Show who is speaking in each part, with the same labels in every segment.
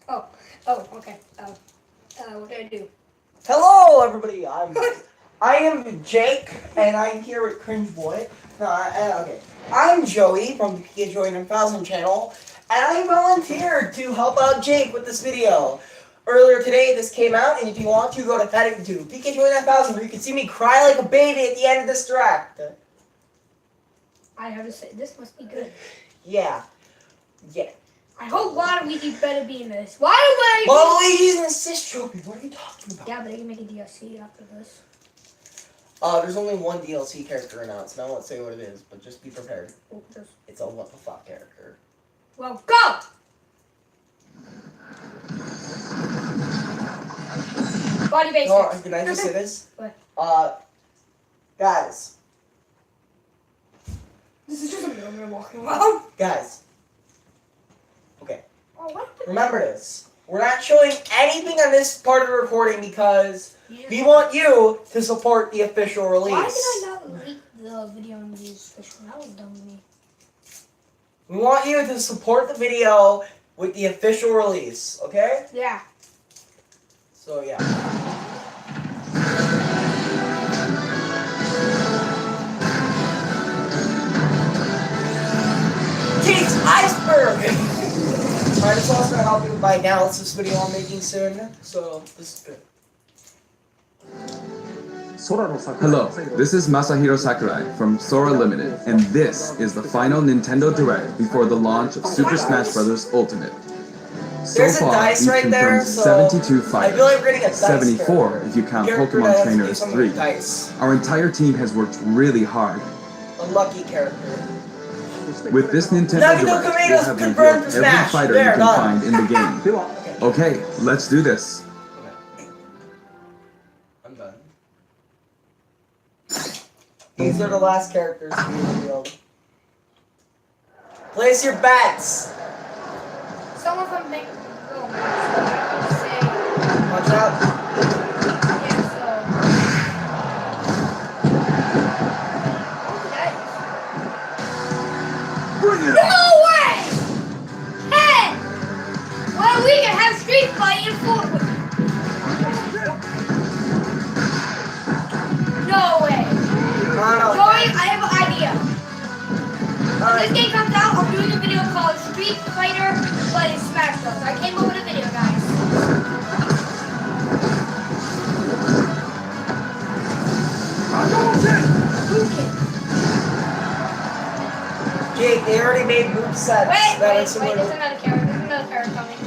Speaker 1: Oh, okay. What did I do?
Speaker 2: Hello, everybody. I am Jake, and I'm here with Cringe Boy. Okay. I'm Joey from the PK Joey 9000 channel, and I volunteered to help out Jake with this video. Earlier today, this came out, and if you want to, go to PK Joey 9000, where you can see me cry like a baby at the end of this direct.
Speaker 1: I have to say, this must be good.
Speaker 2: Yeah.
Speaker 1: I hope Waluigi better be in this. Waluigi!
Speaker 2: Waluigi's an assist trophy. What are you talking about?
Speaker 1: Yeah, but they can make a DLC after this.
Speaker 2: There's only one DLC character announced, and I won't say what it is, but just be prepared. It's a what the fuck character.
Speaker 1: Well, go! Body basics.
Speaker 2: No, can I just say this?
Speaker 1: What?
Speaker 2: Guys.
Speaker 1: This is just a mirror walking around.
Speaker 2: Guys. Okay.
Speaker 1: Oh, what?
Speaker 2: Remember this. We're not showing anything on this part of the recording because we want you to support the official release.
Speaker 1: Why did I not leak the video and use official? That was dumb of me.
Speaker 2: We want you to support the video with the official release, okay?
Speaker 1: Yeah.
Speaker 2: So, yeah. Jake's iceberg! Alright, this is also going to help you with my analysis video I'm making soon, so this is good.
Speaker 3: Hello, this is Masahiro Sakurai from Sora Limited, and this is the final Nintendo Direct before the launch of Super Smash Bros. Ultimate. So
Speaker 2: There's a
Speaker 3: far,
Speaker 2: dice
Speaker 3: we've
Speaker 2: right
Speaker 3: confirmed
Speaker 2: there, so
Speaker 3: 72
Speaker 2: I feel like
Speaker 3: fighters,
Speaker 2: we're getting a dice
Speaker 3: 74
Speaker 2: character.
Speaker 3: if you count
Speaker 2: Character
Speaker 3: Pokemon
Speaker 2: that has to do
Speaker 3: Trainers
Speaker 2: something
Speaker 3: 3.
Speaker 2: with dice.
Speaker 3: Our entire team has worked really hard.
Speaker 2: A lucky character.
Speaker 3: With this Nintendo
Speaker 2: Nagito
Speaker 3: Direct, we'll
Speaker 2: Tomatoes
Speaker 3: have
Speaker 2: confirmed
Speaker 3: revealed
Speaker 2: for
Speaker 3: every
Speaker 2: Smash.
Speaker 3: fighter
Speaker 2: There,
Speaker 3: you can
Speaker 2: done.
Speaker 3: find in the game. Okay, let's do this.
Speaker 2: I'm done. These are the last characters to be revealed. Place your bets.
Speaker 1: Someone from Big. Oh, I would say.
Speaker 2: Watch out.
Speaker 1: Yeah, so.
Speaker 3: Bring it
Speaker 1: No way! Hey! Well, we can have street fighting forward. No way!
Speaker 2: No.
Speaker 1: Joey, I have an idea. When this game comes out, I'm doing a video called Street Fighter but in Smash Bros. I came up with a video, guys.
Speaker 2: Jake, they already made movesets.
Speaker 1: Wait,
Speaker 2: That
Speaker 1: there's another character. There's another character coming.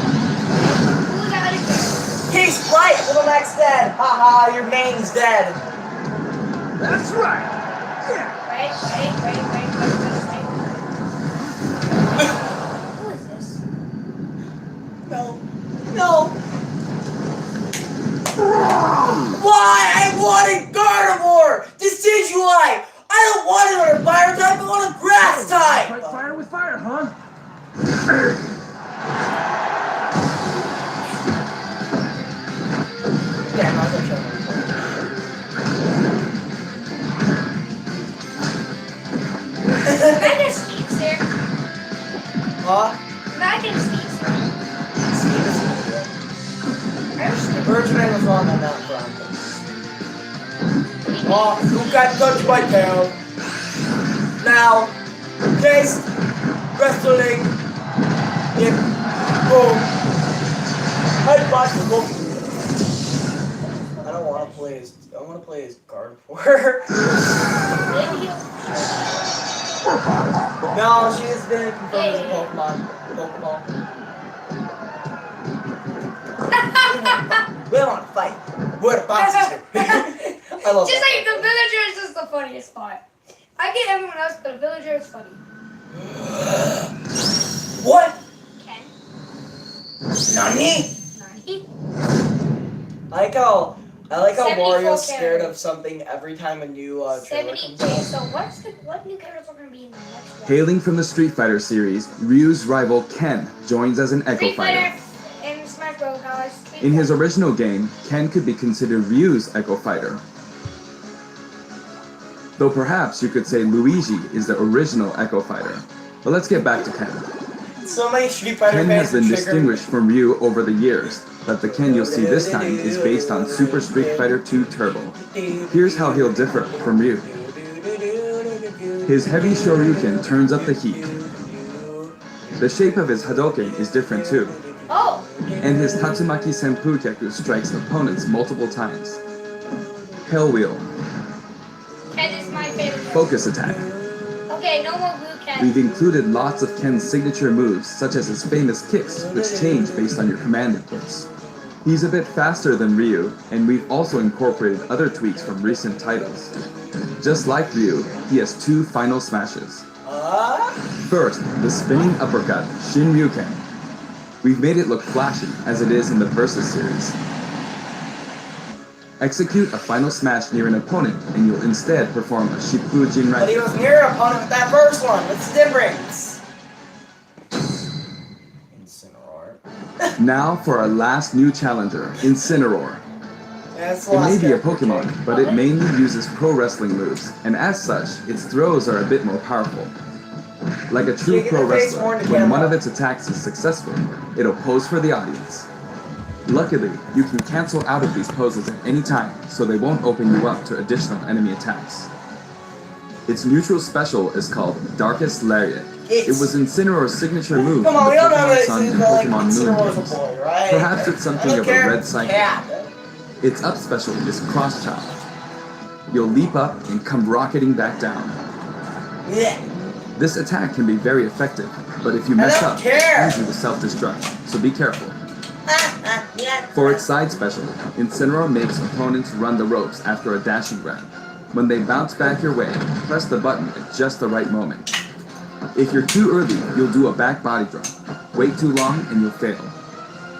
Speaker 1: Who's out of here?
Speaker 2: He's right. Little Max dead. Haha, your main's dead.
Speaker 3: That's right!
Speaker 1: Wait. Who is this?
Speaker 2: No. Why? I wanted Gardevoir! Decidueye! I don't want it on a fire type, I want a grass type!
Speaker 3: Fight fire with fire, huh?
Speaker 2: Yeah, I'm not gonna show them.
Speaker 1: Can I get Steve's here?
Speaker 2: Huh?
Speaker 1: Can I get Steve's here?
Speaker 2: Birdman was wrong on that front. Oh, who got touched by tail? Now, taste, wrestling, hip, boom, headbutt, boom. I don't want to play as, I want to play as Gardevoir. No, she has been confirmed as a Pokemon. We don't want to fight. We're boxers. I love
Speaker 1: Just
Speaker 2: that.
Speaker 1: like the villager is just the funniest part. I get everyone else, but the villager is funny.
Speaker 2: What?
Speaker 1: Ken?
Speaker 2: Nani?
Speaker 1: Nani?
Speaker 2: I like how
Speaker 1: 74
Speaker 2: Mario's scared
Speaker 1: characters.
Speaker 2: of something every time a new trailer
Speaker 1: 70.
Speaker 2: comes out.
Speaker 1: So what new characters are going to be in the next one?
Speaker 3: Hailing from the Street Fighter series, Ryu's rival Ken joins as an Echo
Speaker 1: Street
Speaker 3: Fighter.
Speaker 1: Fighter in Smash Bros. Guys.
Speaker 3: In his original game, Ken could be considered Ryu's Echo Fighter. Though perhaps you could say Luigi is the original Echo Fighter. But let's get back to Ken.
Speaker 2: So many Street Fighter
Speaker 3: Ken
Speaker 2: fans
Speaker 3: has been
Speaker 2: are triggered.
Speaker 3: distinguished from Ryu over the years, but the Ken you'll see this time is based on Super Street Fighter II Turbo. Here's how he'll differ from Ryu. His heavy Shoryuken turns up the heat. The shape of his Hadoken is different too.
Speaker 1: Oh,
Speaker 3: And his Tatsumaki Senpukyaku strikes opponents multiple times. Hell Wheel,
Speaker 1: Ken is my favorite.
Speaker 3: Focus Attack.
Speaker 1: Okay, no more blue Ken.
Speaker 3: We've included lots of Ken's signature moves, such as his famous kicks, which change based on your command inputs. He's a bit faster than Ryu, and we've also incorporated other tweaks from recent titles. Just like Ryu, he has 2 final smashes. First, the spinning uppercut, Shinryuken. We've made it look flashy, as it is in the Versus series. Execute a final smash near an opponent, and you'll instead perform a Shippu
Speaker 2: But he
Speaker 3: Jinrai.
Speaker 2: was near an opponent with that first one. What's the difference? Incineroar.
Speaker 3: Now for our last new challenger, Incineroar.
Speaker 2: That's the
Speaker 3: It may
Speaker 2: last
Speaker 3: be a
Speaker 2: character.
Speaker 3: Pokemon, but it mainly uses pro wrestling moves, and as such, its throws are a bit more powerful. Like a true
Speaker 2: Kick in
Speaker 3: pro
Speaker 2: the face,
Speaker 3: wrestler,
Speaker 2: horn to
Speaker 3: when
Speaker 2: camera.
Speaker 3: one of its attacks is successful, it'll pose for the audience. Luckily, you can cancel out of these poses at any time, so they won't open you up to additional enemy attacks. Its neutral special is called Darkest Lariat. It was Incineroar's signature move
Speaker 2: Come
Speaker 3: in
Speaker 2: on,
Speaker 3: the
Speaker 2: we all know
Speaker 3: Pokemon
Speaker 2: that
Speaker 3: Sun
Speaker 2: it's
Speaker 3: and
Speaker 2: like
Speaker 3: Pokemon Moon
Speaker 2: Incineroar's
Speaker 3: games.
Speaker 2: a boy, right?
Speaker 3: Perhaps it's something
Speaker 2: I don't
Speaker 3: of a
Speaker 2: care.
Speaker 3: red cycle.
Speaker 2: Cat.
Speaker 3: Its up special is Cross Chop. You'll leap up and come rocketing back down.
Speaker 2: Yeah.
Speaker 3: This attack can be very effective, but if you mess
Speaker 2: don't
Speaker 3: up,
Speaker 2: care.
Speaker 3: it usually self-destruct, so be careful.
Speaker 2: Yeah.
Speaker 3: For its side special, Incineroar makes opponents run the ropes after a dashing grab. When they bounce back your way, press the button at just the right moment. If you're too early, you'll do a back body drop. Wait too long and you'll fail.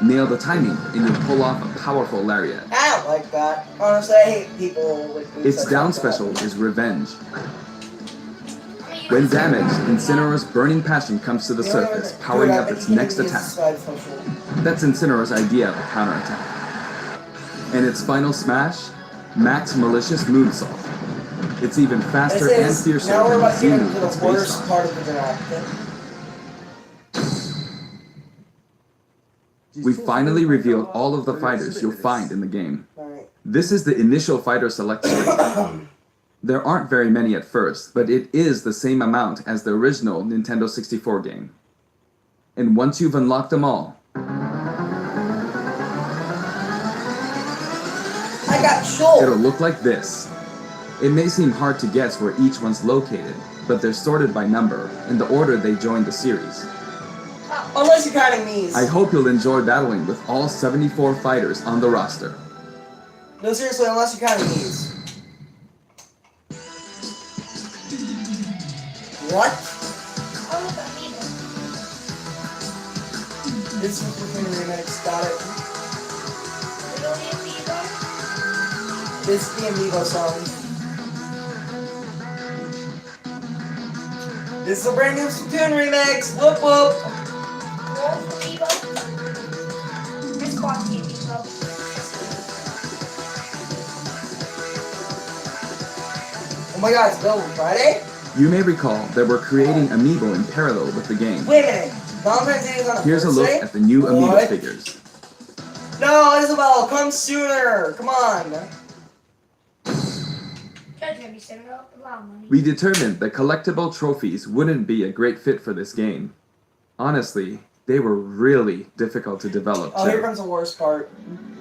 Speaker 3: Nail the timing and you'll pull off a powerful lariat.
Speaker 2: I don't like that. Honestly, I hate people with moves
Speaker 3: Its
Speaker 2: like
Speaker 3: down
Speaker 2: that.
Speaker 3: special is Revenge. When damaged, Incineroar's burning passion comes to the surface, powering up its next attack. That's Incineroar's idea of a counterattack. And its final smash, Max Malicious Moonsault. It's even faster and fiercer
Speaker 2: Now we're
Speaker 3: than the
Speaker 2: about to
Speaker 3: Z
Speaker 2: get
Speaker 3: move
Speaker 2: into
Speaker 3: it's
Speaker 2: the
Speaker 3: based
Speaker 2: worst
Speaker 3: on.
Speaker 2: part of the draft.
Speaker 3: We finally revealed all of the fighters you'll find in the game.
Speaker 2: Alright.
Speaker 3: This is the initial fighter select screen. There aren't very many at first, but it is the same amount as the original Nintendo 64 game. And once you've unlocked them all,
Speaker 2: I got Shul.
Speaker 3: it'll look like this. It may seem hard to guess where each one's located, but they're sorted by number, in the order they joined the series.
Speaker 2: Unless you're counting these.
Speaker 3: I hope you'll enjoy battling with all 74 fighters on the roster.
Speaker 2: No, seriously, unless you're counting these. What?
Speaker 1: Oh, look, Amiibo.
Speaker 2: This is between remix. Got it.
Speaker 1: Really, Amiibo?
Speaker 2: This is the Amiibo song. This is a brand new Splatoon remix. Whoop whoop.
Speaker 1: Wolf Amiibo? This Squatty Amiibo.
Speaker 2: Oh my god, it's available Friday?
Speaker 3: You may recall that we're creating Amiibo in parallel with the game.
Speaker 2: Wait a minute. Valentine's Day is on a
Speaker 3: Here's a look
Speaker 2: Thursday?
Speaker 3: at the new Amiibo
Speaker 2: What?
Speaker 3: figures.
Speaker 2: No, Isabel, come sooner. Come on.
Speaker 1: Judge gonna be setting up a lot of money.
Speaker 3: We determined that collectible trophies wouldn't be a great fit for this game. Honestly, they were really difficult to develop.
Speaker 2: Oh, here
Speaker 3: too.
Speaker 2: comes the worst part.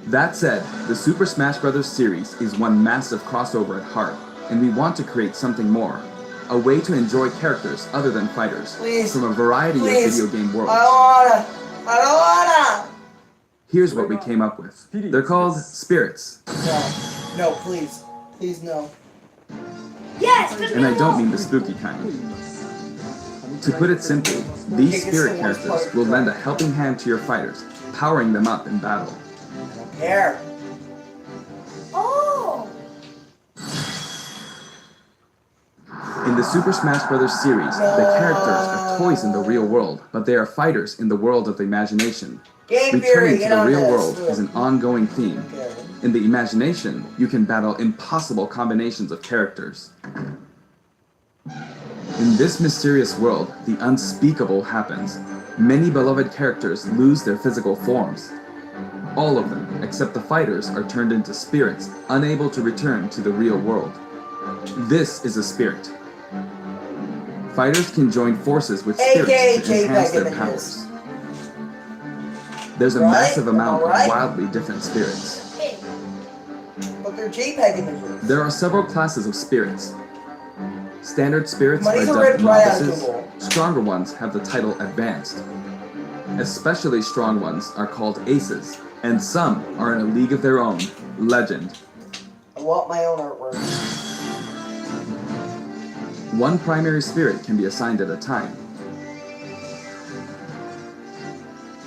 Speaker 3: That said, the Super Smash Bros. Series is one massive crossover at heart, and we want to create something more. A way to enjoy characters other than fighters,
Speaker 2: Please.
Speaker 3: from a variety
Speaker 2: Please.
Speaker 3: of video game worlds.
Speaker 2: I don't wanna.
Speaker 3: Here's what we came up with. They're called Spirits,
Speaker 2: No, please. Please, no.
Speaker 1: Yes, the
Speaker 3: and I don't
Speaker 1: Amiibo!
Speaker 3: mean the spooky kind. To put it simply, these spirit characters will lend a helping hand to your fighters, powering them up in battle.
Speaker 2: I don't care.
Speaker 1: Oh!
Speaker 3: In the Super Smash Bros. Series, the characters are toys in the real world, but they are fighters in the world of the imagination.
Speaker 2: Game Theory,
Speaker 3: Returning to
Speaker 2: get
Speaker 3: the
Speaker 2: on
Speaker 3: real
Speaker 2: this.
Speaker 3: world is an ongoing theme.
Speaker 2: Okay.
Speaker 3: In the imagination, you can battle impossible combinations of characters. In this mysterious world, the unspeakable happens. Many beloved characters lose their physical forms. All of them, except the fighters, are turned into spirits, unable to return to the real world. This is a spirit. Fighters can join forces with spirits to enhance their powers. There's a massive amount of wildly different spirits.
Speaker 1: Hey,
Speaker 2: But they're JPEG images.
Speaker 3: There are several classes of spirits. Standard spirits are
Speaker 2: Money's
Speaker 3: dubbed
Speaker 2: already right out of
Speaker 3: novices.
Speaker 2: Google.
Speaker 3: Stronger ones have the title advanced. Especially strong ones are called aces, and some are in a league of their own, legend.
Speaker 2: I want my own artwork.
Speaker 3: One primary spirit can be assigned at a time.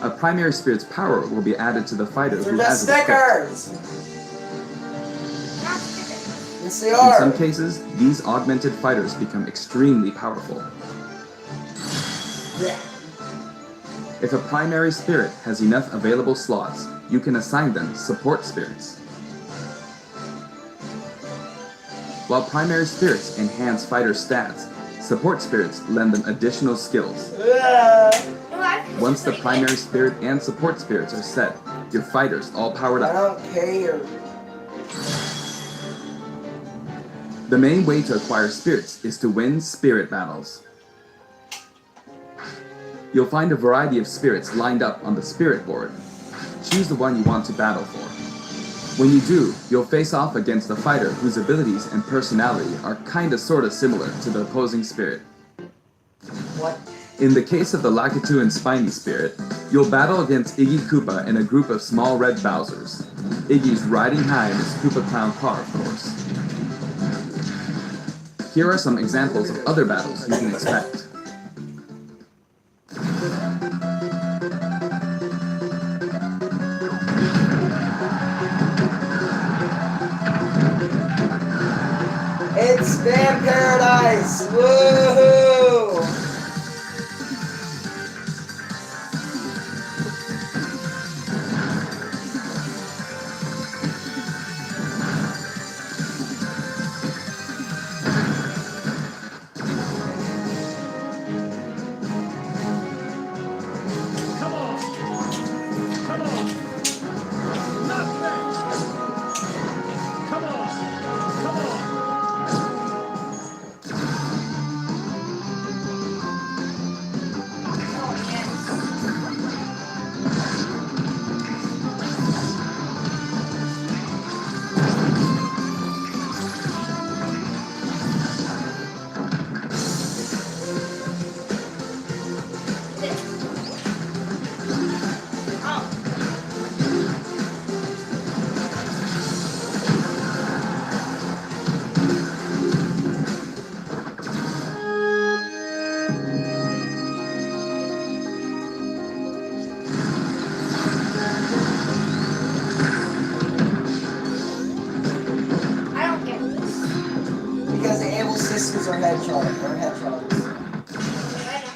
Speaker 3: A primary spirit's power will be added to the fighter
Speaker 2: They're
Speaker 3: who
Speaker 2: just
Speaker 3: has it equipped.
Speaker 2: stickers.
Speaker 1: not stickers.
Speaker 2: Yes, they
Speaker 3: In
Speaker 2: are.
Speaker 3: some cases, these augmented fighters become extremely powerful.
Speaker 2: Yeah.
Speaker 3: If a primary spirit has enough available slots, you can assign them support spirits. While primary spirits enhance fighter stats, support spirits lend them additional skills.
Speaker 1: No, I think
Speaker 3: Once the
Speaker 1: it's pretty
Speaker 3: primary spirit and support spirits are set, your fighters all powered
Speaker 2: I
Speaker 3: up.
Speaker 2: don't care.
Speaker 3: The main way to acquire spirits is to win spirit battles. You'll find a variety of spirits lined up on the spirit board. Choose the one you want to battle for. When you do, you'll face off against a fighter whose abilities and personality are kinda sorta similar to the opposing spirit.
Speaker 2: What?
Speaker 3: In the case of the Lakitu and Spiny spirit, you'll battle against Iggy Koopa and a group of small red Bowsers. Iggy's riding high in his Koopa Clown car, of course. Here are some examples of other battles you can expect.
Speaker 2: It's Van Paradise! Woohoo!
Speaker 4: Come on! Come on! Not that! Come on! Come on!
Speaker 1: Oh, yes. Oh, I don't get this.
Speaker 2: Because the able sisters are hedgehogs.
Speaker 1: I know.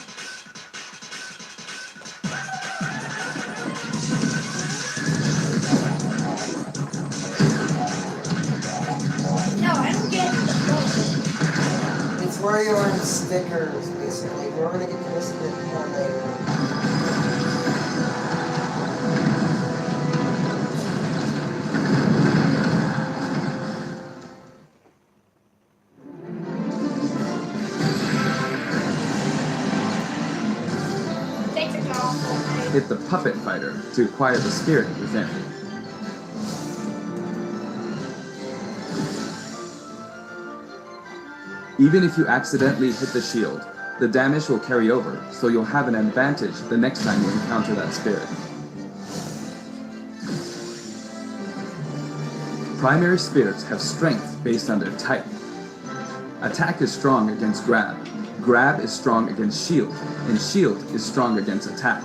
Speaker 1: No, I don't get it.
Speaker 2: It's where you earn stickers, basically. We're gonna get to this a bit more later.
Speaker 1: Thanks, y'all.
Speaker 3: Hit the puppet fighter to acquire the spirit within. Even if you accidentally hit the shield, the damage will carry over, so you'll have an advantage the next time you encounter that spirit. Primary spirits have strength based on their type. Attack is strong against grab. Grab is strong against shield, and shield is strong against attack.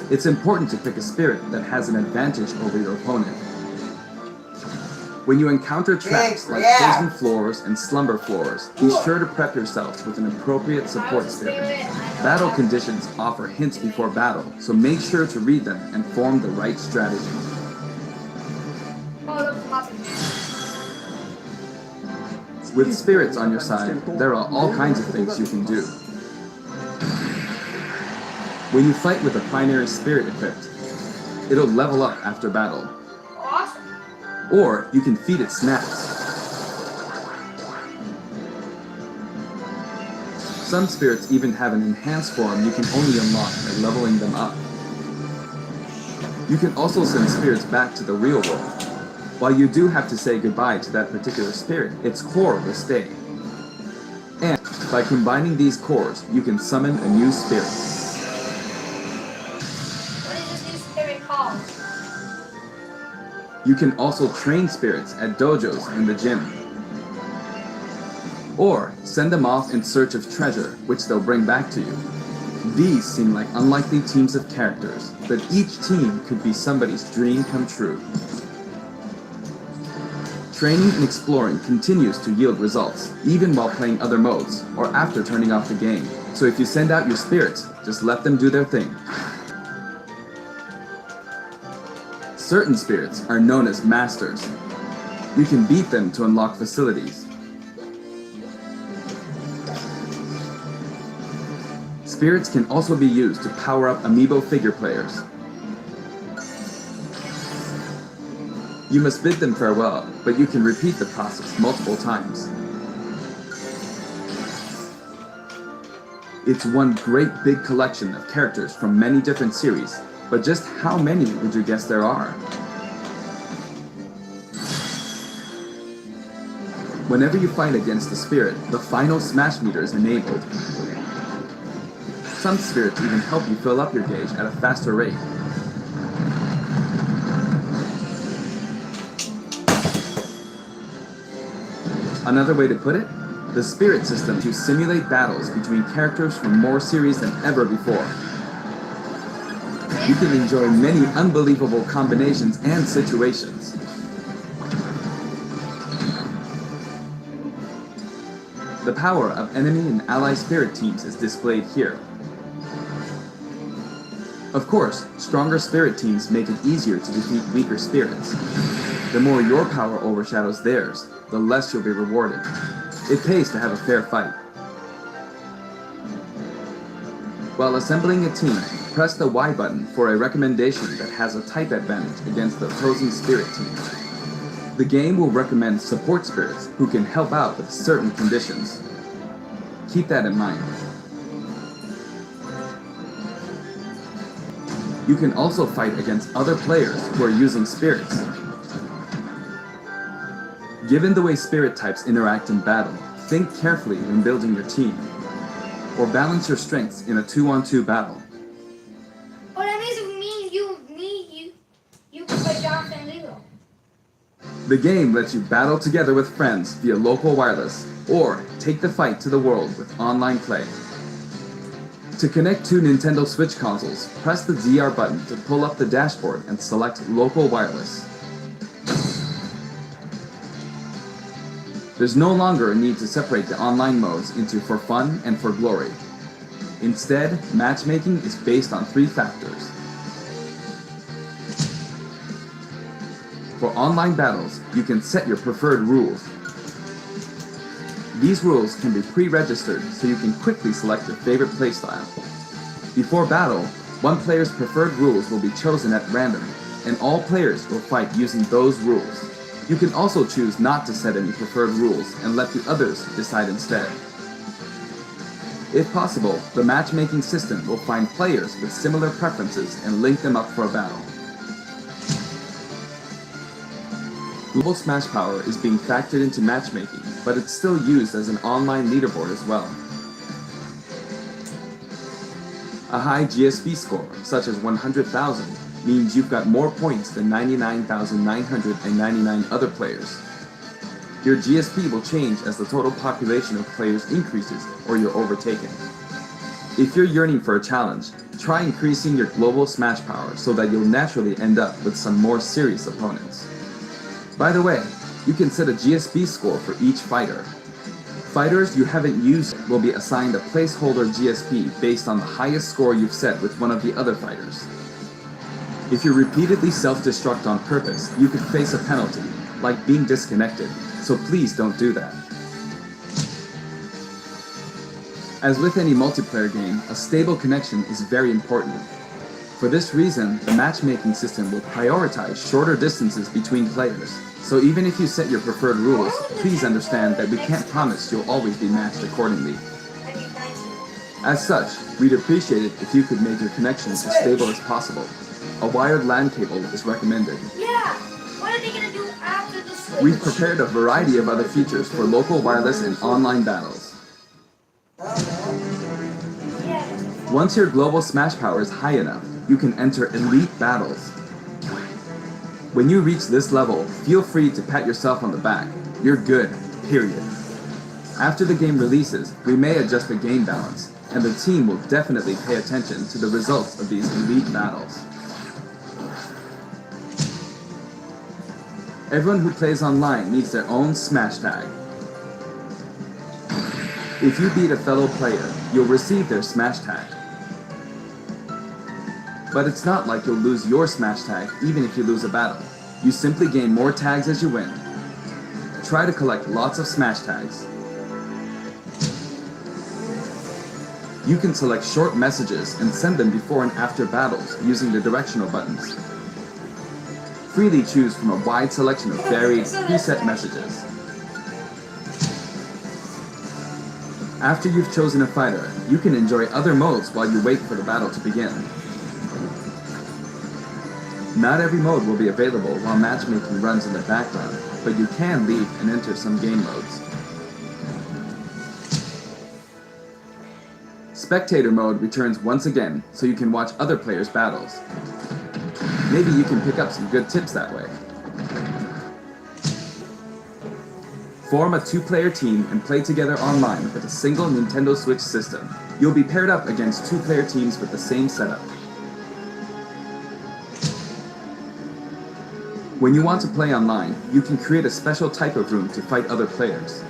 Speaker 3: It's important to pick a spirit that has an advantage over your opponent. When you encounter traps like frozen floors and slumber floors, be sure to prep yourself with an appropriate support spirit. Battle conditions offer hints before battle, so make sure to read them and form the right strategy.
Speaker 1: Oh, those popping.
Speaker 3: With spirits on your side, there are all kinds of things you can do. When you fight with a primary spirit equipped, it'll level up after battle.
Speaker 1: Awesome.
Speaker 3: Or you can feed it snacks. Some spirits even have an enhanced form you can only unlock by leveling them up. You can also send spirits back to the real world. While you do have to say goodbye to that particular spirit, its core will stay. And by combining these cores, you can summon a new spirit.
Speaker 1: What is this new spirit called?
Speaker 3: You can also train spirits at dojos in the gym. Or send them off in search of treasure, which they'll bring back to you. These seem like unlikely teams of characters, but each team could be somebody's dream come true. Training and exploring continues to yield results, even while playing other modes, or after turning off the game. So if you send out your spirits, just let them do their thing. Certain spirits are known as masters. You can beat them to unlock facilities. Spirits can also be used to power up amiibo figure players. You must bid them farewell, but you can repeat the process multiple times. It's one great big collection of characters from many different series, but just how many would you guess there are? Whenever you fight against a spirit, the final smash meter is enabled. Some spirits even help you fill up your gauge at a faster rate. Another way to put it, the spirit system to simulate battles between characters from more series than ever before. You can enjoy many unbelievable combinations and situations. The power of enemy and ally spirit teams is displayed here. Of course, stronger spirit teams make it easier to defeat weaker spirits. The more your power overshadows theirs, the less you'll be rewarded. It pays to have a fair fight. While assembling a team, press the Y button for a recommendation that has a type advantage against the opposing spirit team. The game will recommend support spirits who can help out with certain conditions. Keep that in mind. You can also fight against other players who are using spirits. Given the way spirit types interact in battle, think carefully when building your team, or balance your strengths in a 2-on-2 battle.
Speaker 1: Oh, that means you can play Jonathan and Lilo.
Speaker 3: The game lets you battle together with friends via local wireless, or take the fight to the world with online play. To connect two Nintendo Switch consoles, press the DR button to pull up the dashboard and select local wireless. There's no longer a need to separate the online modes into for fun and for glory. Instead, matchmaking is based on 3 factors. For online battles, you can set your preferred rules. These rules can be pre-registered so you can quickly select your favorite playstyle. Before battle, one player's preferred rules will be chosen at random, and all players will fight using those rules. You can also choose not to set any preferred rules and let the others decide instead. If possible, the matchmaking system will find players with similar preferences and link them up for a battle. Global Smash Power is being factored into matchmaking, but it's still used as an online leaderboard as well. A high GSP score, such as 100,000, means you've got more points than 99,999 other players. Your GSP will change as the total population of players increases or you're overtaken. If you're yearning for a challenge, try increasing your global Smash Power so that you'll naturally end up with some more serious opponents. By the way, you can set a GSP score for each fighter. Fighters you haven't used will be assigned a placeholder GSP based on the highest score you've set with one of the other fighters. If you repeatedly self-destruct on purpose, you could face a penalty, like being disconnected, so please don't do that. As with any multiplayer game, a stable connection is very important. For this reason, the matchmaking system will prioritize shorter distances between players. So even if you set your preferred rules, please understand that we can't promise you'll always be matched accordingly. As such, we'd appreciate it if you could make your connection as stable as possible. A wired LAN cable is recommended.
Speaker 1: Yeah. What are they gonna do after the switch?
Speaker 3: We've prepared a variety of other features for local wireless and online battles.
Speaker 1: Yeah.
Speaker 3: Once your global smash power is high enough, you can enter elite battles. When you reach this level, feel free to pat yourself on the back. You're good, period. After the game releases, we may adjust the game balance, and the team will definitely pay attention to the results of these elite battles. Everyone who plays online needs their own smash tag. If you beat a fellow player, you'll receive their smash tag. But it's not like you'll lose your smash tag even if you lose a battle. You simply gain more tags as you win. Try to collect lots of smash tags. You can select short messages and send them before and after battles using the directional buttons. Freely choose from a wide selection of varied, preset messages. After you've chosen a fighter, you can enjoy other modes while you wait for the battle to begin. Not every mode will be available while matchmaking runs in the background, but you can leave and enter some game modes. Spectator mode returns once again, so you can watch other players' battles. Maybe you can pick up some good tips that way. Form a 2-player team and play together online with a single Nintendo Switch system. You'll be paired up against 2-player teams with the same setup. When you want to play online, you can create a special type of room to fight other players.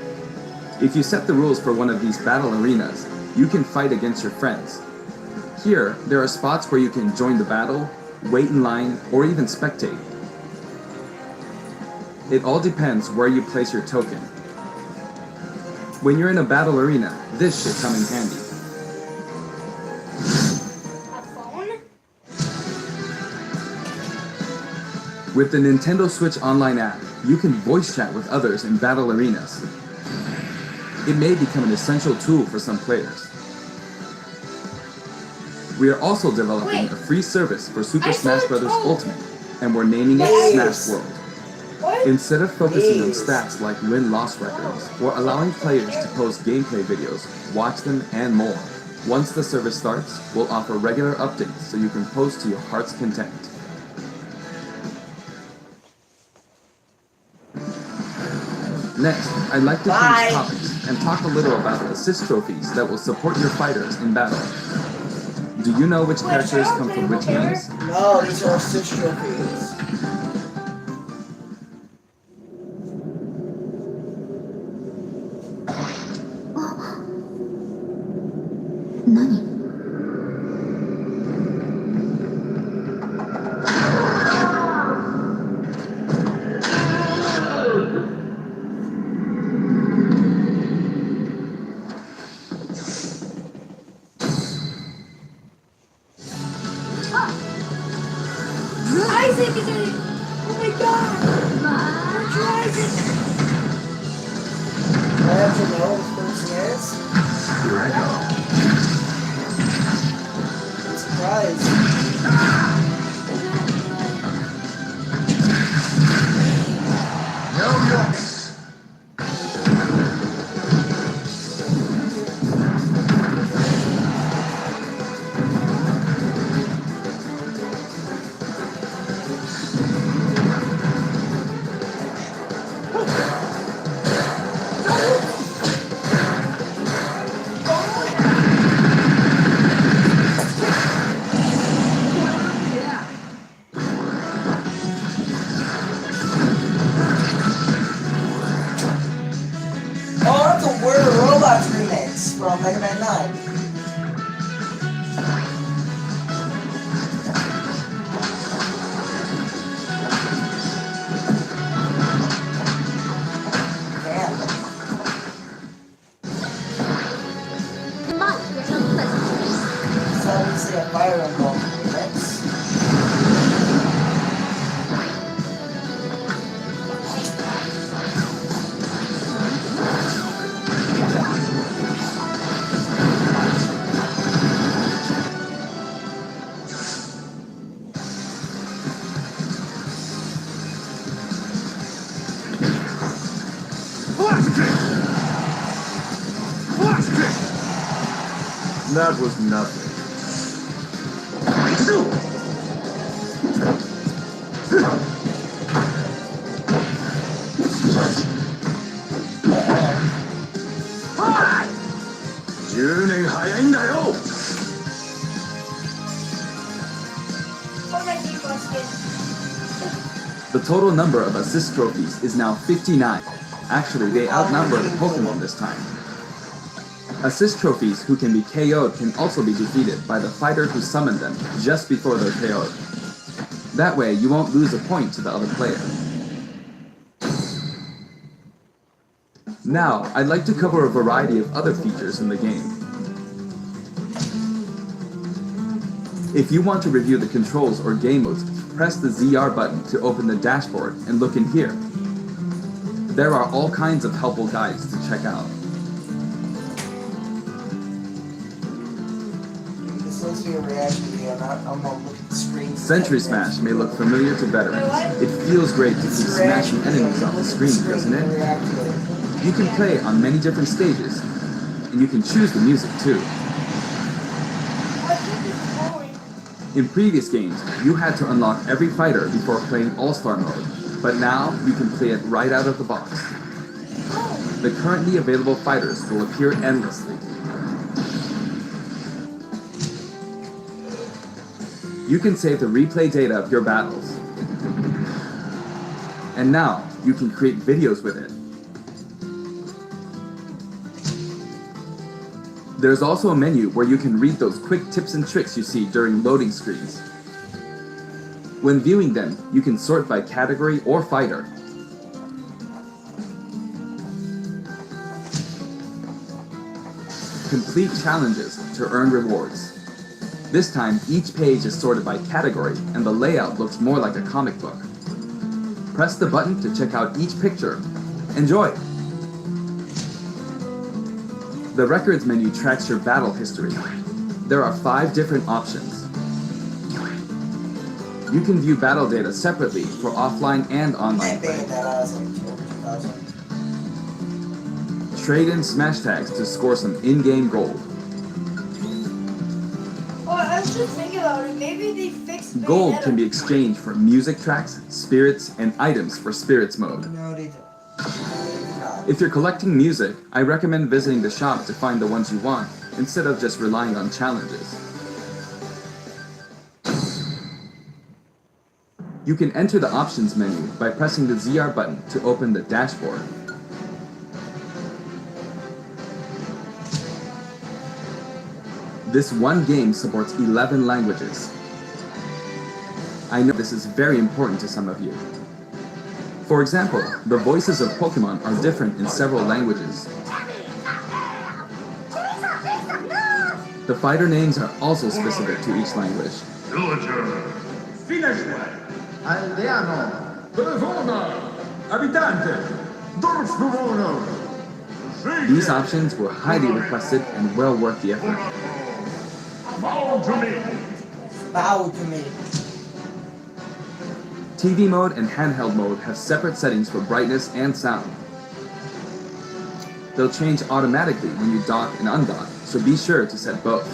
Speaker 3: If you set the rules for one of these battle arenas, you can fight against your friends. Here, there are spots where you can join the battle, wait in line, or even spectate. It all depends where you place your token. When you're in a battle arena, this should come in handy.
Speaker 1: A phone?
Speaker 3: With the Nintendo Switch Online app, you can voice chat with others in battle arenas. It may become an essential tool for some players. We are also developing a free service for Super Smash Bros. Ultimate, and we're naming it Smash World.
Speaker 1: What?
Speaker 3: Instead of focusing on stats like win-loss records, we're allowing players to post gameplay videos, watch them, and more. Once the service starts, we'll offer regular updates so you can post to your heart's content. Next, I'd like to change topics and talk a little about assist trophies that will support your fighters in battle. Do you know which characters come from which games?
Speaker 2: No, these are assist trophies.
Speaker 1: Isaac is in it! Oh my god! Where's Isaac?
Speaker 2: I have to know who this person is.
Speaker 3: Here I go.
Speaker 2: I'm surprised. obviously a Fire Emblem remix.
Speaker 4: Blast kick! Blast kick!
Speaker 3: That was nothing.
Speaker 4: Hi! 10年早いんだよ
Speaker 1: Fortnite default skin.
Speaker 3: The total number of assist trophies is now 59. Actually, they outnumber the Pokemon this time. Assist trophies who can be KO'd can also be defeated by the fighter who summoned them just before they're KO'd. That way, you won't lose a point to the other player. Now, I'd like to cover a variety of other features in the game. If you want to review the controls or game modes, press the ZR button to open the dashboard and look in here. There are all kinds of helpful guides to check out.
Speaker 2: This looks like a reaction video, I'm gonna look at the screen.
Speaker 3: Sentry Smash may look familiar to veterans. It feels great to keep smashing enemies off the screen, doesn't it? You can play on many different stages, and you can choose the music too.
Speaker 1: I think it's boring.
Speaker 3: In previous games, you had to unlock every fighter before playing All-Star mode, but now you can play it right out of the box.
Speaker 1: Oh,
Speaker 3: The currently available fighters will appear endlessly. You can save the replay data of your battles. And now, you can create videos with it. There's also a menu where you can read those quick tips and tricks you see during loading screens. When viewing them, you can sort by category or fighter. Complete challenges to earn rewards. This time, each page is sorted by category and the layout looks more like a comic book. Press the button to check out each picture. Enjoy! The records menu tracks your battle history. There are 5 different options. You can view battle data separately for offline and online play. Trade in smash tags to score some in-game gold.
Speaker 1: well, I was just thinking about it. Maybe they fixed
Speaker 3: Gold
Speaker 1: Bayonetta.
Speaker 3: can be exchanged for music tracks, spirits, and items for spirits mode.
Speaker 2: No, they don't.
Speaker 3: If you're collecting music, I recommend visiting the shop to find the ones you want, instead of just relying on challenges. You can enter the options menu by pressing the ZR button to open the dashboard. This one game supports 11 languages. I know this is very important to some of you. For example, the voices of Pokemon are different in several languages. The fighter names are also specific to each language.
Speaker 4: Villager. Finisher. Aldeano. Telefona. Abitante. Dorfbewohner.
Speaker 3: These options were highly requested and well worth the effort.
Speaker 4: Bow to me.
Speaker 2: Bow to me.
Speaker 3: TV mode and handheld mode have separate settings for brightness and sound. They'll change automatically when you dock and undock, so be sure to set both.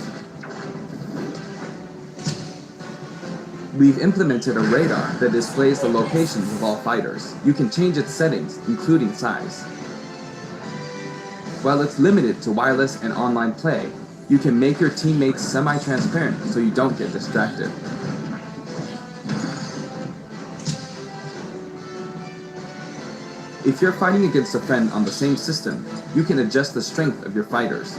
Speaker 3: We've implemented a radar that displays the locations of all fighters. You can change its settings, including size. While it's limited to wireless and online play, you can make your teammates semi-transparent so you don't get distracted. If you're fighting against a friend on the same system, you can adjust the strength of your fighters.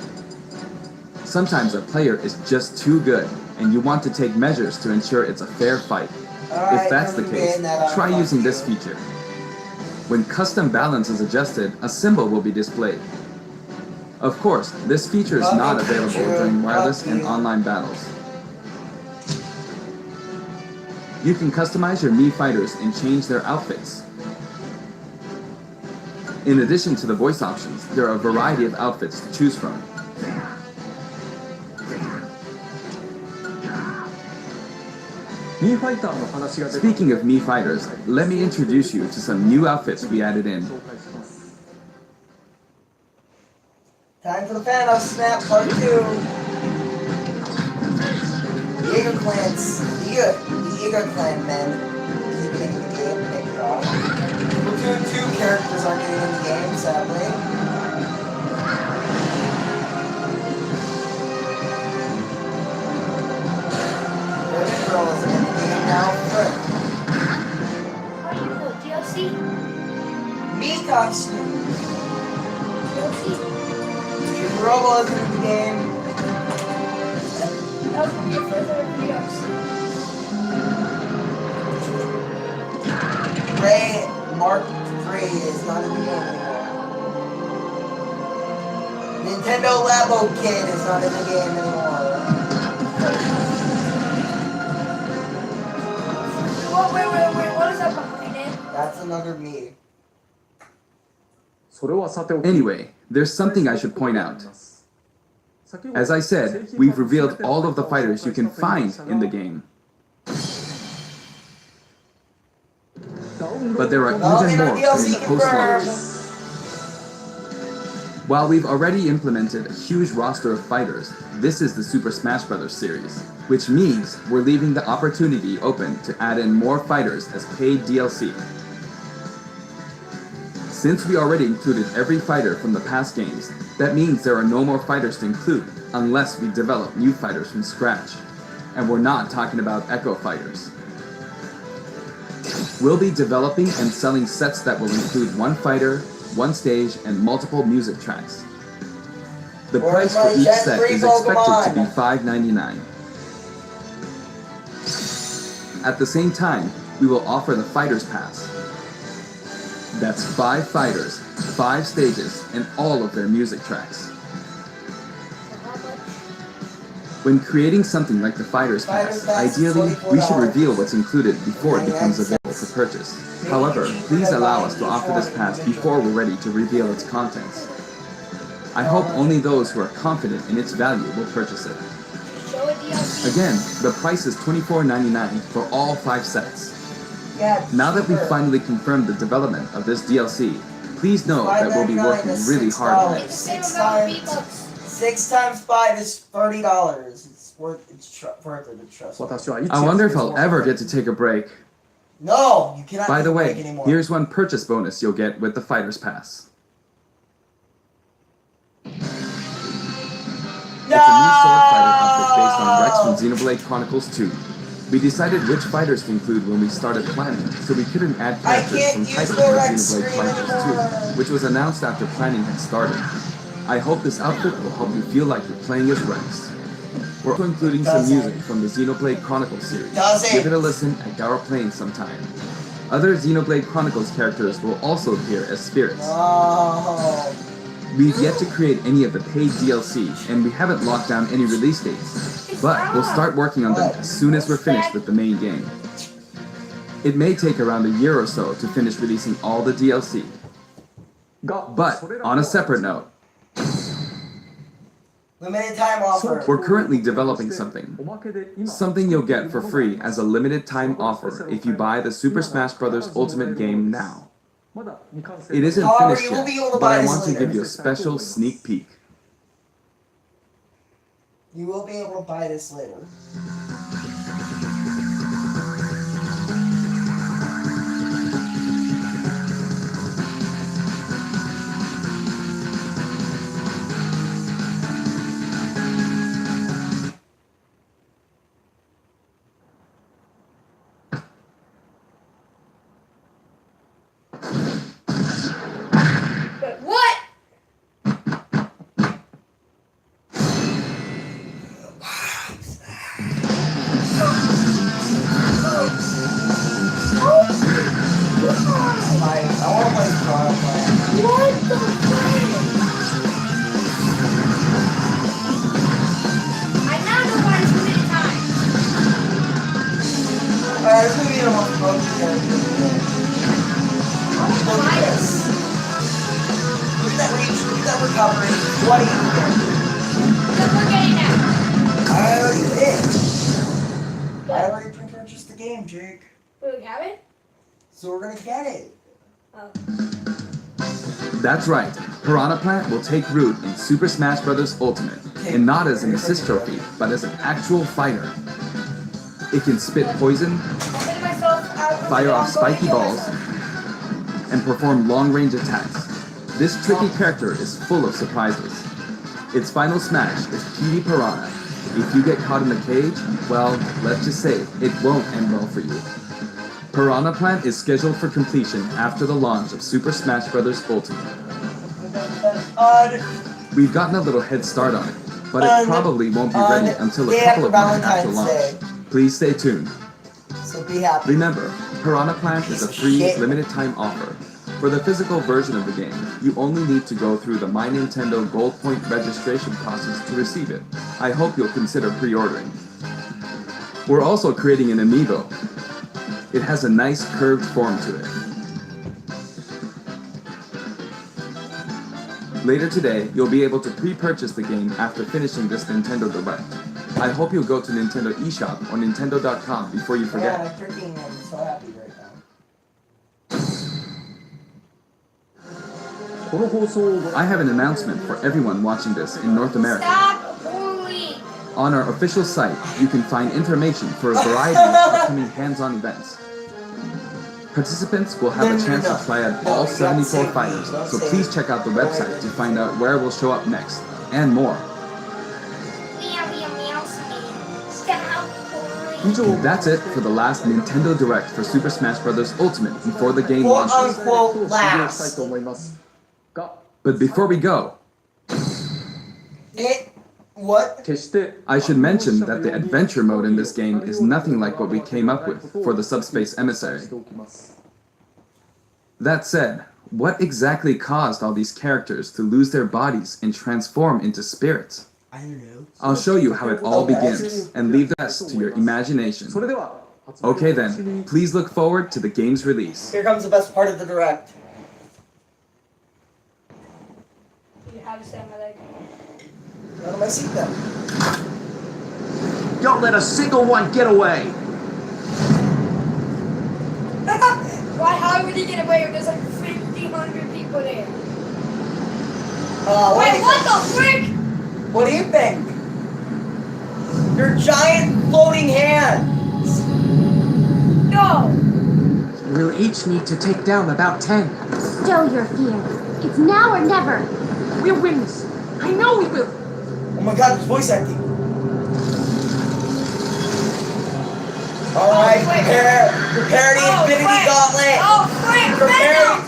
Speaker 3: Sometimes a player is just too good, and you want to take measures to ensure it's a fair fight. If that's the case, try using this feature. When custom balance is adjusted, a symbol will be displayed. Of course, this feature is not available during wireless and online battles. You can customize your Mii fighters and change their outfits. In addition to the voice options, there are a variety of outfits to choose from. Speaking of Mii fighters, let me introduce you to some new outfits we added in.
Speaker 2: Time for the Thanos Snap Part 2. Yeager Clans. Yeager Clan men. Keep getting in the game, thank God. Two characters aren't getting in the game, sadly. Raven Girl isn't in the game now. Frick.
Speaker 1: How do you know? DLC?
Speaker 2: Me costume.
Speaker 1: DLC?
Speaker 2: Robo isn't in the game.
Speaker 1: That was one of your further videos.
Speaker 2: Ray Mark III is not in the game anymore. Nintendo Labo Kid is not in the game anymore.
Speaker 1: Wait, what is that behind it?
Speaker 2: That's another me.
Speaker 3: Anyway, there's something I should point out. As I said, we've revealed all of the fighters you can find in the game. But there are even more in the post-launch. While we've already implemented a huge roster of fighters, this is the Super Smash Bros. Series, which means we're leaving the opportunity open to add in more fighters as paid DLC. Since we already included every fighter from the past games, that means there are no more fighters to include unless we develop new fighters from scratch. And we're not talking about Echo fighters. We'll be developing and selling sets that will include one fighter, one stage, and multiple music tracks. The price for each set is expected to be $5.99. At the same time, we will offer the Fighters Pass. That's 5 fighters, 5 stages, and all of their music tracks. When creating something like the Fighters Pass, ideally, we should reveal what's included before it becomes available for purchase. However, please allow us to offer this pass before we're ready to reveal its contents. I hope only those who are confident in its value will purchase it.
Speaker 1: Show it DLC.
Speaker 3: Again, the price is $24.99 for all 5 sets.
Speaker 2: Yeah,
Speaker 3: Now that we've finally confirmed the development of this DLC, please know that we'll be working really hard on it.
Speaker 1: It's the same amount of V-Bucks.
Speaker 2: 6 times 5 is $30. It's worth it, trust me.
Speaker 3: I wonder if I'll ever get to take a break.
Speaker 2: No, you cannot
Speaker 3: By the
Speaker 2: take a break
Speaker 3: way,
Speaker 2: anymore.
Speaker 3: here's one purchase bonus you'll get with the Fighters Pass. It's a new sword fighter outfit based on Rex from Xenoblade Chronicles 2. We decided which fighters to include when we started planning, so we couldn't add characters from titles from Xenoblade Chronicles 2, which was announced after planning had started. I hope this outfit will help you feel like you're playing as Rex. We're also including some music from the Xenoblade Chronicles series. Give it a listen at Garo Plain sometime. Other Xenoblade Chronicles characters will also appear as spirits.
Speaker 2: Oh.
Speaker 3: We've yet to create any of the paid DLC, and we haven't locked down any release dates. But we'll start working on them as soon as we're finished with the main game. It may take around a year or so to finish releasing all the DLC. But, on a separate note,
Speaker 2: Limited time offer.
Speaker 3: we're currently developing something. Something you'll get for free as a limited time offer if you buy the Super Smash Bros. Ultimate game now. It isn't
Speaker 2: However,
Speaker 3: finished
Speaker 2: you will be able
Speaker 3: yet,
Speaker 2: to
Speaker 3: but
Speaker 2: buy
Speaker 3: I
Speaker 2: this
Speaker 3: want to
Speaker 2: later.
Speaker 3: give you a special sneak peek.
Speaker 2: You will be able to buy this later.
Speaker 1: But what?
Speaker 2: the most broken character in the world. Look at this. Look at that reach. Look at that recovery. What are you doing?
Speaker 1: Look, we're getting that.
Speaker 2: I already did. I already purchased the game, Jake.
Speaker 1: Wait, we have it?
Speaker 2: So we're gonna get it.
Speaker 1: Oh.
Speaker 3: That's right. Piranha Plant will take root in Super Smash Bros. Ultimate, and not as an assist trophy, but as an actual fighter. It can spit poison,
Speaker 1: I'm putting myself out.
Speaker 3: fire off
Speaker 1: I'm going to
Speaker 3: spiky
Speaker 1: kill
Speaker 3: balls,
Speaker 1: myself.
Speaker 3: and perform long-range attacks. This tricky character is full of surprises. Its final smash is Petey Piranha. If you get caught in the cage, well, let's just say it won't end well for you. Piranha Plant is scheduled for completion after the launch of Super Smash Bros. Ultimate. We've gotten a little head start on it, but it probably won't be ready until a
Speaker 2: day
Speaker 3: couple
Speaker 2: after
Speaker 3: of months after
Speaker 2: Valentine's
Speaker 3: launch. Please stay tuned.
Speaker 2: So be happy.
Speaker 3: Remember, Piranha Plant is a free, limited time offer. For the physical version of the game, you only need to go through the My Nintendo Gold Point registration process to receive it. I hope you'll consider pre-ordering. We're also creating an amiibo. It has a nice curved form to it. Later today, you'll be able to pre-purchase the game after finishing this Nintendo Direct. I hope you'll go to Nintendo eShop or Nintendo.com before you forget.
Speaker 2: Yeah, I'm freaking I'm so happy right now.
Speaker 3: I have an announcement for everyone watching this in North America.
Speaker 1: Stop bullying.
Speaker 3: On our official site, you can find information for a variety of upcoming hands-on events. Participants will have a chance to try out all 74 fighters, so please check out the website to find out where we'll show up next, and more.
Speaker 1: Meow, meow, meow, stop bullying.
Speaker 3: That's it for the last Nintendo Direct for Super Smash Bros. Ultimate before the game
Speaker 2: Quote
Speaker 3: launches.
Speaker 2: unquote last.
Speaker 3: But before we go,
Speaker 2: What?
Speaker 3: I should mention that the adventure mode in this game is nothing like what we came up with for the Subspace Emissary. That said, what exactly caused all these characters to lose their bodies and transform into spirits?
Speaker 2: I don't know.
Speaker 3: I'll show you how it all begins, and leave the rest to your imagination. Okay then, please look forward to the game's release.
Speaker 2: Here comes the best part of the direct.
Speaker 1: You have to sit on my leg.
Speaker 2: Out of my seatbelt.
Speaker 4: Don't let a single one get away!
Speaker 1: Why? How would you get away with there's like 1,500 people there? Wait, what the frick?
Speaker 2: What do you think? Your giant floating hands.
Speaker 1: No.
Speaker 5: We'll each need to take down about 10.
Speaker 6: Stow your fear. It's now or never.
Speaker 5: We'll win this. I know we will.
Speaker 2: Oh my god, there's voice acting. Alright, prepare the Infinity Gauntlet.
Speaker 1: Oh, frick!
Speaker 2: Prepare
Speaker 1: Thanos!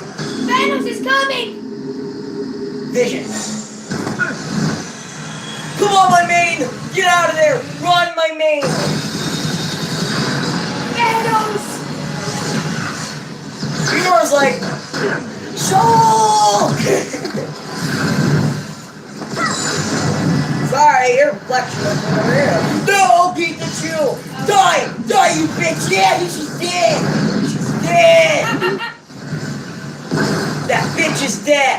Speaker 1: Thanos is coming!
Speaker 2: Vision. Come on, my main! Get out of there! Run, my main!
Speaker 1: Thanos!
Speaker 2: Eeyore's like, Shulk! Sorry, your reflection is over here. No, Pikachu! Die! Die, you bitch! Yeah, she's dead! She's dead! That bitch is dead!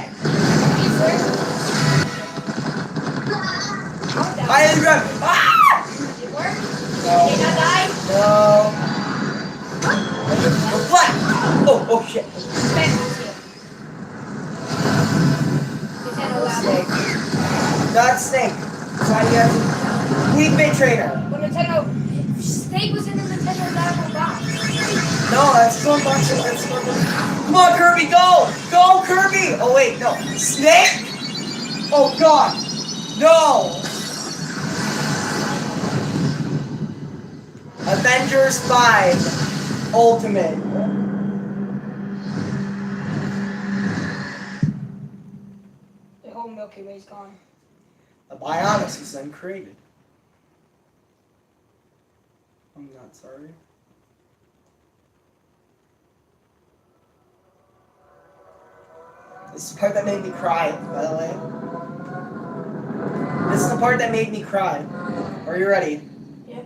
Speaker 2: I am drunk! Ah!
Speaker 1: Did it work?
Speaker 2: No.
Speaker 1: Did he not die?
Speaker 2: No. Reflect! Oh shit.
Speaker 1: Thanos here. Nintendo Lab.
Speaker 2: Snake. Not Snake. Weak Bit Trainer.
Speaker 1: When Nintendo... Snake was in the Nintendo Lab box.
Speaker 2: No, that's still boxing. Come on, Kirby, go! Go, Kirby! Oh, wait, no. Snake? Oh, God. No! Avengers 5 Ultimate.
Speaker 1: The whole Milky Way's gone.
Speaker 2: The Bionis is then created. I'm not sorry. This is the part that made me cry, by the way. This is the part that made me cry. Are you ready?
Speaker 1: Yeah.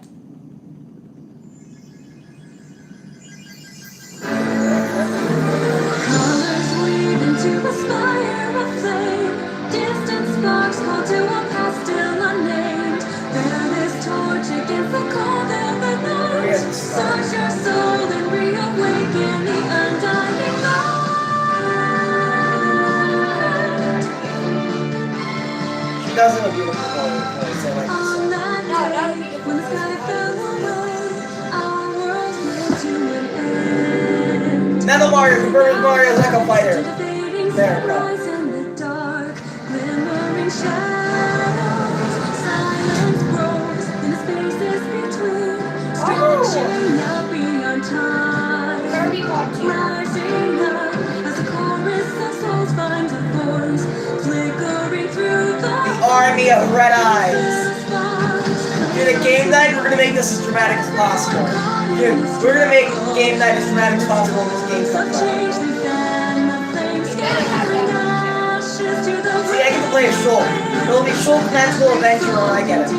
Speaker 2: Mario. Super Mario is like a fighter. There we go.
Speaker 1: Kirby Part 2.
Speaker 2: The army of red eyes. Dude, at game night, we're gonna make this as dramatic as possible. Dude, we're gonna make game night as dramatic as possible in this game sometime. See, I get to play a Shulk. It'll be Shulk Magical Adventure when I get it.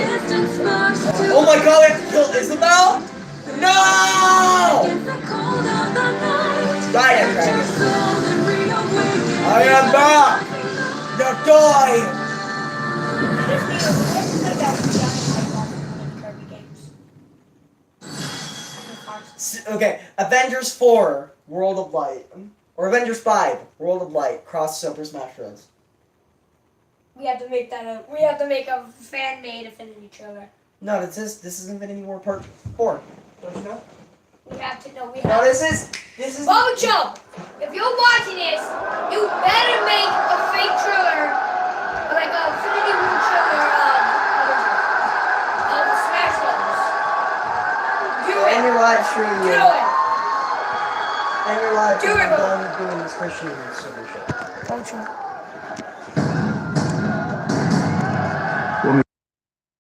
Speaker 2: Oh my god, I have to kill Isabel? No! Die, Dragon. I am back! Now die! Okay, Avengers 4, World of Light. Or Avengers 5, World of Light, cross Super Smash Bros.
Speaker 1: We have to make a fan-made Infinity trailer.
Speaker 2: No, this is Infinity War Part 4. Don't you know?
Speaker 1: We have to know.
Speaker 2: No, this is
Speaker 1: Mojo, if you're watching this, you better make a fake trailer, like a Infinity War trailer of Smash Bros. Do
Speaker 2: And
Speaker 1: it.
Speaker 2: your live stream,
Speaker 1: Do
Speaker 2: yeah.
Speaker 1: it.
Speaker 2: And your live
Speaker 1: Do
Speaker 2: stream,
Speaker 1: it,
Speaker 2: I'm done doing this Christian super shit.
Speaker 1: Mojo.